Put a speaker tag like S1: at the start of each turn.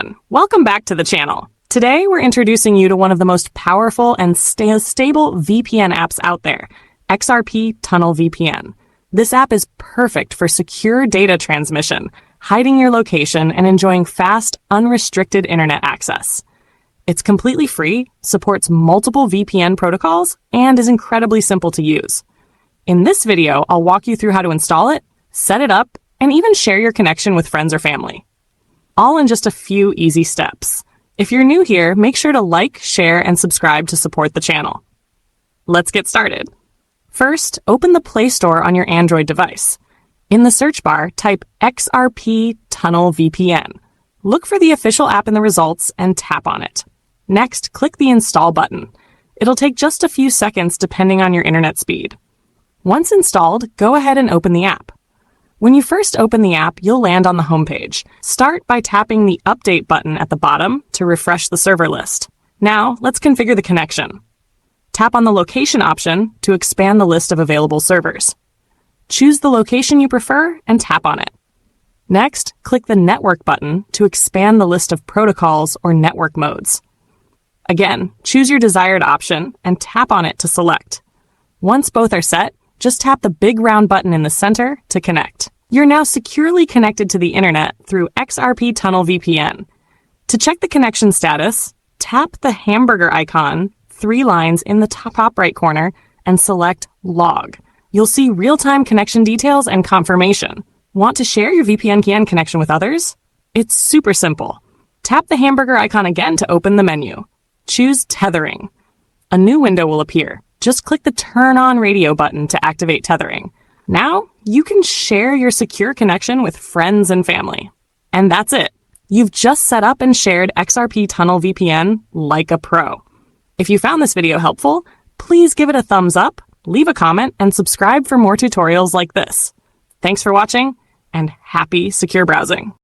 S1: everyone, welcome back to the channel. Today we're introducing you to one of the most powerful and stable VPN apps out there, X-rp TUNNEL VPN. This app is perfect for secure data transmission, hiding your location, and enjoying fast, unrestricted internet access. It's completely free, supports multiple VPN protocols, and is incredibly simple to use. In this video, I'll walk you through how to install it, set it up, and even share your connection with friends or family. All in just a few easy steps. If you're new here, make sure to like, share, and subscribe to support the channel. Let's get started. First, open the Play Store on your Android device. In the search bar, type X-rp TUNNEL VPN. Look for the official app in the results and tap on it. Next, click the Install button. It'll take just a few seconds depending on your internet speed. Once installed, go ahead and open the app. When you first open the app, you'll land on the homepage. Start by tapping the Update button at the bottom to refresh the server list. Now, let's configure the connection. Tap on the Location option to expand the list of available servers. Choose the location you prefer and tap on it. Next, click the Network button to expand the list of protocols or network modes. Again, choose your desired option and tap on it to select. Once both are set, just tap the big round button in the center to connect. You're now securely connected to the internet through X-rp TUNNEL VPN. To check the connection status, tap the hamburger icon, 3 lines in the top right corner, and select Log. You'll see real-time connection details and confirmation. Want to share your VPN connection with others? It's super simple. Tap the hamburger icon again to open the menu. Choose Tethering. A new window will appear. Just click the Turn on Radio button to activate tethering. Now, you can share your secure connection with friends and family. And that's it. You've just set up and shared X-rp TUNNEL VPN like a pro. If you found this video helpful, please give it a thumbs up, leave a comment, and subscribe for more tutorials like this. Thanks for watching, and happy secure browsing.